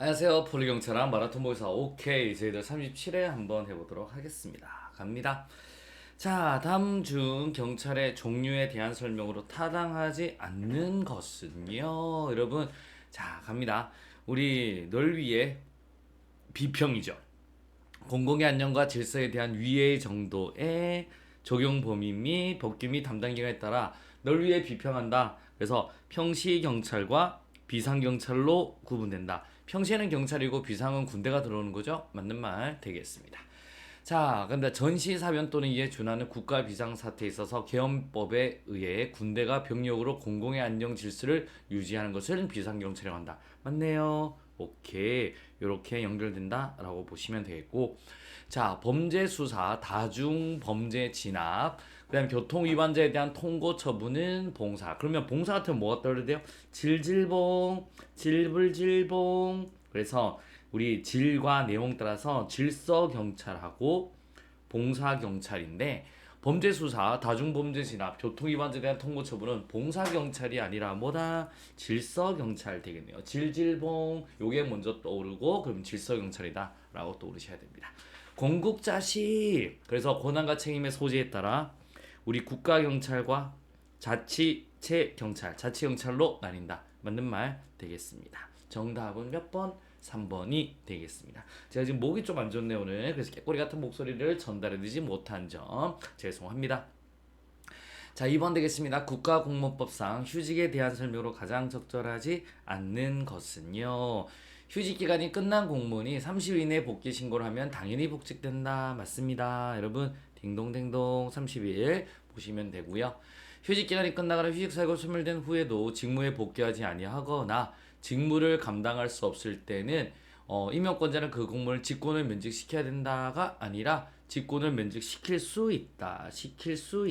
안녕하세요. 폴리경찰한 마라톤 보이사 오케이 저희들 37회 한번 해보도록 하겠습니다. 갑니다. 자, 다음 중 경찰의 종류에 대한 설명으로 타당하지 않는 것은요. 여러분, 자 갑니다. 우리 널 위해 비평이죠. 공공의 안녕과 질서에 대한 위해 정도의 적용 범위 및 법규 및 담당 기관에 따라 널 위해 비평한다. 그래서 평시 경찰과 비상 경찰로 구분된다. 평시에는 경찰이고 비상은 군대가 들어오는 거죠. 맞는 말 되겠습니다. 자, 근데 전시 사변 또는 이에 준하는 국가 비상 사태에 있어서 개헌법에 의해 군대가 병력으로 공공의 안녕 질서를 유지하는 것을 비상 경찰이라고 한다. 맞네요. 오케이. 이렇게 연결된다라고 보시면 되겠고, 자, 범죄 수사, 다중 범죄 진압, 그다음 교통 위반자에 대한 통고 처분은 봉사. 그러면 봉사 같으면 뭐가 떠오르야 돼요? 질질봉, 질불질봉. 그래서 우리 질과 내용 따라서 질서 경찰하고 봉사 경찰인데, 범죄 수사, 다중범죄 진압, 교통 위반자에 대한 통고 처분은 봉사 경찰이 아니라 뭐다? 질서 경찰 되겠네요. 질질봉 요게 먼저 떠오르고 그럼 질서 경찰이다라고 떠오르셔야 됩니다. 건국자식, 그래서 권한과 책임의 소재에 따라 우리 국가 경찰과 자치체 경찰, 자치 경찰로 나뉜다. 맞는 말 되겠습니다. 정답은 몇 번? 3번이 되겠습니다. 제가 지금 목이 좀 안 좋네요 오늘. 그래서 깨꼬리 같은 목소리를 전달해드리지 못한 점 죄송합니다. 자, 2번 되겠습니다. 국가공무법상 휴직에 대한 설명으로 가장 적절하지 않는 것은요. 휴직 기간이 끝난 공무원이 30일 이내에 복귀 신고를 하면 당연히 복직된다. 맞습니다. 여러분 딩동댕동 30일 보시면 되고요. 휴직 기간이 끝나거나 휴직 사유가 소멸된 후에도 직무에 복귀하지 아니하거나 직무를 감당할 수 없을 때는 임용권자는 그 공무원을 직권을 면직시켜야 된다가 아니라 직권을 면직시킬 수 있다. 시킬 수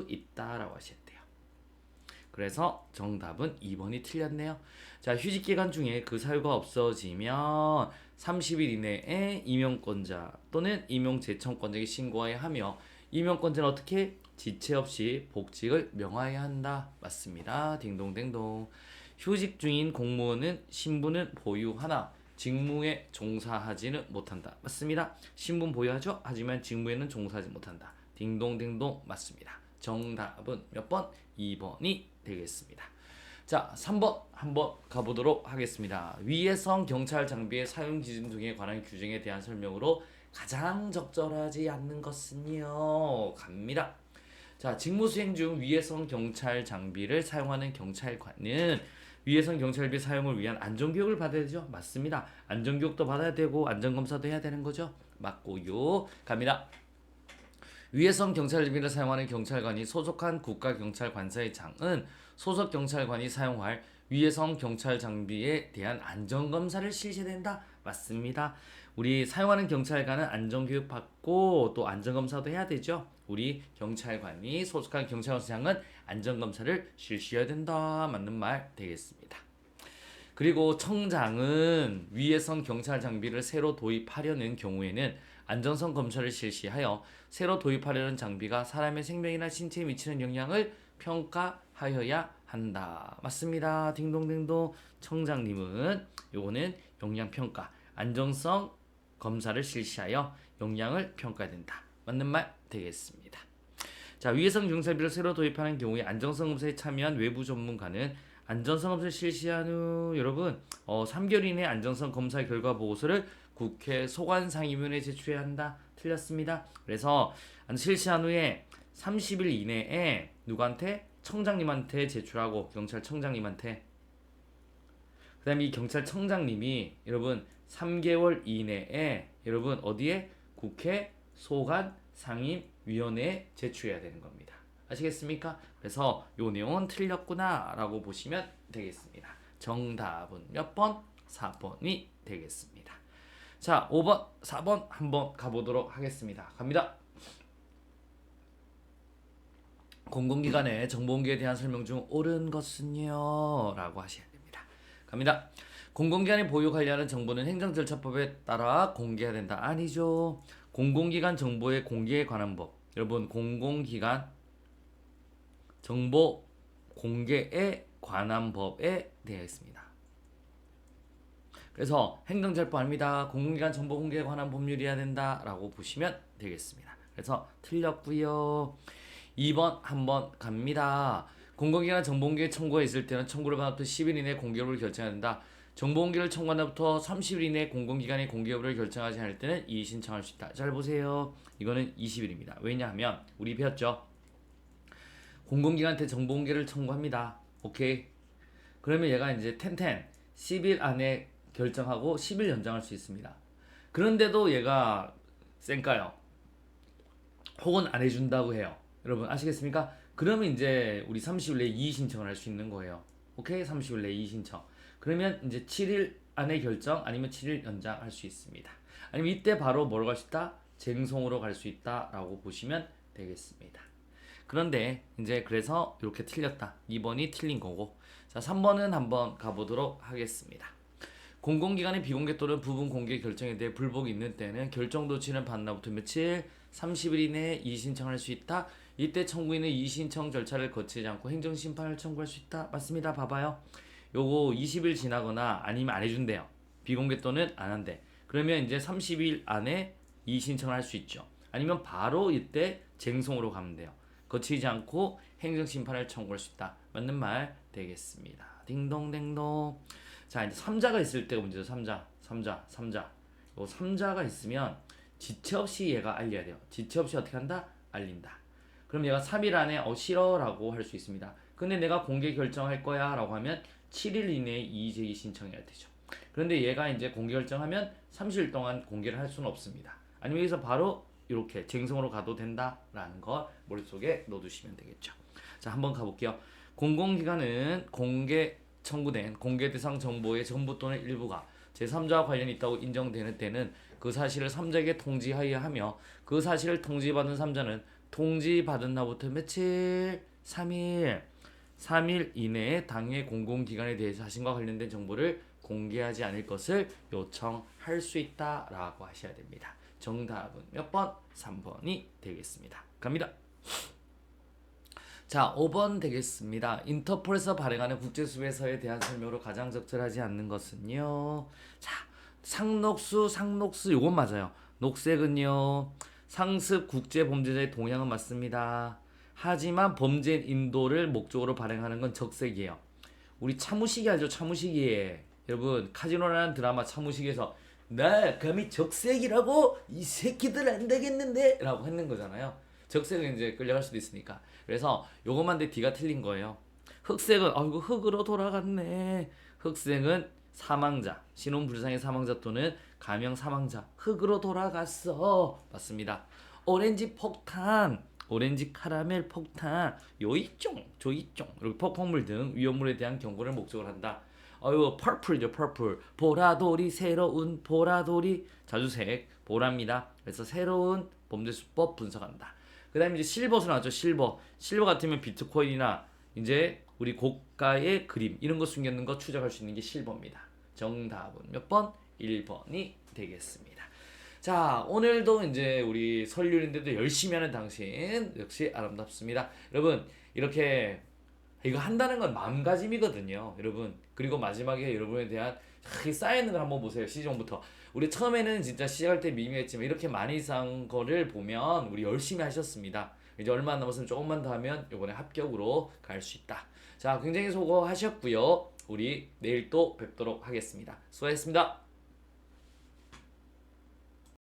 있다라고 하셔야 돼요. 그래서 정답은 2번이 틀렸네요. 자, 휴직 기간 중에 그 사유가 없어지면 30일 이내에 임용권자 또는 임용 재청권자에게 신고해야 하며 임용권자는 어떻게 지체 없이 복직을 명하여야 한다. 맞습니다. 딩동댕동. 휴직 중인 공무원은 신분은 보유하나 직무에 종사하지는 못한다. 맞습니다. 신분 보유하죠. 하지만 직무에는 종사하지 못한다. 딩동댕동 맞습니다. 정답은 몇 번? 2번이 되겠습니다. 자, 3번 한번 가보도록 하겠습니다. 위해성 경찰 장비의 사용 기준 등에 관한 규정에 대한 설명으로 가장 적절하지 않는 것은요. 갑니다. 자, 직무 수행 중 위해성 경찰 장비를 사용하는 경찰관은 위해성 경찰비 사용을 위한 안전교육을 받아야 되죠. 맞습니다. 안전교육도 받아야 되고 안전검사도 해야 되는 거죠. 맞고요. 갑니다. 위해성 경찰비를 사용하는 경찰관이 소속한 국가경찰관사의 장은 소속 경찰관이 사용할 위해성 경찰 장비에 대한 안전검사를 실시해야 된다. 맞습니다. 우리 사용하는 경찰관은 안전교육 받고 또 안전검사도 해야 되죠. 우리 경찰관이 소속한 경찰관사장은 안전검사를 실시해야 된다. 맞는 말 되겠습니다. 그리고 청장은 위해성 경찰 장비를 새로 도입하려는 경우에는 안전성 검사를 실시하여 새로 도입하려는 장비가 사람의 생명이나 신체에 미치는 영향을 평가하여야 한다. 맞습니다. 딩동댕동. 청장님은 요거는 영향평가, 안전성 검사를 실시하여 영향을 평가해야 된다. 맞는 말 되겠습니다. 자, 위해성 경찰비를 새로 도입하는 경우에 안전성 검사에 참여한 외부 전문가는 안전성 검사를 실시한 후 여러분 3개월 이내 안전성 검사 결과 보고서를 국회 소관상임위원회에 제출해야 한다. 틀렸습니다. 그래서 실시한 후에 30일 이내에 누구한테? 청장님한테 제출하고 경찰청장님한테. 그 다음에 이 경찰청장님이 여러분 3개월 이내에 여러분 어디에? 국회 소관상임위원회에 제출해야 되는 겁니다. 아시겠습니까? 그래서 요 내용은 틀렸구나 라고 보시면 되겠습니다. 정답은 몇 번? 4번이 되겠습니다. 자, 5번, 4번 한번 가보도록 하겠습니다. 갑니다. 공공기관의 정보공개에 대한 설명 중 옳은 것은요? 라고 하셔야 됩니다. 갑니다. 공공기관이 보유 관리하는 정보는 행정절차법에 따라 공개해야 된다. 아니죠. 공공기관 정보의 공개에 관한 법. 여러분, 공공기관 정보 공개에 관한 법에 되어 있습니다. 그래서 행정절포합니다. 공공기관 정보 공개에 관한 법률이어야 된다라고 보시면 되겠습니다. 그래서 틀렸고요. 2번 한번 갑니다. 공공기관 정보공개 청구가 있을 때는 청구를 받은 후부터 10일 이내에 공개 여부를 결정해야 된다. 정보공개를 청구한 날부터 30일 이내에 공공기관이 공개 여부를 결정하지 않을 때는 이의 신청할 수 있다. 잘 보세요. 이거는 20일입니다. 왜냐하면 우리 배웠죠. 공공기관한테 정보공개를 청구합니다. 오케이. 그러면 얘가 이제 10일 안에 결정하고 10일 연장할 수 있습니다. 그런데도 얘가 쌩까요. 혹은 안 해준다고 해요. 여러분 아시겠습니까? 그러면 이제 우리 30일 내에 이의 신청을 할 수 있는 거예요. 오케이? 30일 내에 이의 신청. 그러면 이제 7일 안에 결정 아니면 7일 연장할 수 있습니다. 아니면 이때 바로 뭐로 갈 수 있다? 쟁송으로 갈 수 있다라고 보시면 되겠습니다. 그런데 이제 그래서 이렇게 틀렸다. 2번이 틀린 거고. 자, 3번은 한번 가보도록 하겠습니다. 공공기관의 비공개 또는 부분 공개 결정에 대해 불복이 있는 때는 결정 도치는 받은 날부터 며칠 30일 이내에 이의 신청할 수 있다. 이때 청구인은 이의 신청 절차를 거치지 않고 행정심판을 청구할 수 있다. 맞습니다. 봐봐요. 요거 20일 지나거나 아니면 안 해준대요. 비공개 또는 안 한대. 그러면 이제 30일 안에 이의 신청을 할 수 있죠. 아니면 바로 이때 쟁송으로 가면 돼요. 거치지 않고 행정심판을 청구할 수 있다. 맞는 말 되겠습니다. 딩동댕동. 자, 이제 3자가 있을 때가 문제죠. 3자. 요 3자가 있으면 지체 없이 얘가 알려야 돼요. 지체 없이 어떻게 한다? 알린다. 그럼 얘가 3일 안에 싫어 라고 할 수 있습니다. 근데 내가 공개 결정할 거야 라고 하면 7일 이내에 이의 제기 신청해야 되죠. 그런데 얘가 이제 공개 결정하면 30일 동안 공개를 할 수는 없습니다. 아니면 여기서 바로 이렇게 쟁송으로 가도 된다라는 걸 머릿속에 넣어두시면 되겠죠. 자, 한번 가볼게요. 공공기관은 공개 청구된 공개 대상 정보의 전부 또는 일부가 제3자와 관련이 있다고 인정되는 때는 그 사실을 3자에게 통지하여야 하며 그 사실을 통지받은 3자는 통지받은 날부터 며칠? 3일 이내에 당해 공공기관에 대해서 자신과 관련된 정보를 공개하지 않을 것을 요청할 수 있다라고 하셔야 됩니다. 정답은 몇 번? 3번이 되겠습니다. 갑니다. 자, 5번 되겠습니다. 인터폴에서 발행하는 국제수배서에 대한 설명으로 가장 적절하지 않는 것은요. 자, 상록수 요건 맞아요. 녹색은요. 상습 국제범죄자의 동향은 맞습니다. 하지만 범죄인 인도를 목적으로 발행하는 건 적색이에요. 우리 차무식이 알죠? 차무식이. 여러분 카지노라는 드라마 차무식에서 나 감히 적색이라고? 이 새끼들 안 되겠는데? 라고 했는 거잖아요. 적색은 이제 끌려갈 수도 있으니까. 그래서 요것만 내 D가 틀린 거예요. 흑색은 아이고 흑으로 돌아갔네. 흑색은 사망자, 신혼불상의 사망자 또는 감형 사망자, 흑으로 돌아갔어. 맞습니다. 오렌지 폭탄, 오렌지 카라멜 폭탄, 요이종, 조이종, 그리고 폭풍물 등 위험물에 대한 경고를 목적으로 한다. 어유 퍼플이죠. 퍼플. 보라돌이 새로운 보라돌이 자주색 보라입니다. 그래서 새로운 범죄 수법 분석한다. 그다음에 이제 실버로 나왔죠. 실버 같으면 비트코인이나 이제 우리 고가의 그림 이런 거 숨겨놓은 거 추적할 수 있는 게 실버입니다. 정답은 몇 번? 1번이 되겠습니다. 자, 오늘도 이제 우리 설률인데도 열심히 하는 당신 역시 아름답습니다. 여러분 이렇게 이거 한다는 건 마음가짐이거든요, 여러분. 그리고 마지막에 여러분에 대한 쌓여있는 걸 한번 보세요. 시즌부터 우리 처음에는 진짜 시작할 때 미미했지만 이렇게 많이 쌓은 거를 보면 우리 열심히 하셨습니다. 이제 얼마 남았으면 조금만 더 하면 이번에 합격으로 갈 수 있다. 자, 굉장히 수고하셨고요. 우리 내일 또 뵙도록 하겠습니다. 수고하셨습니다.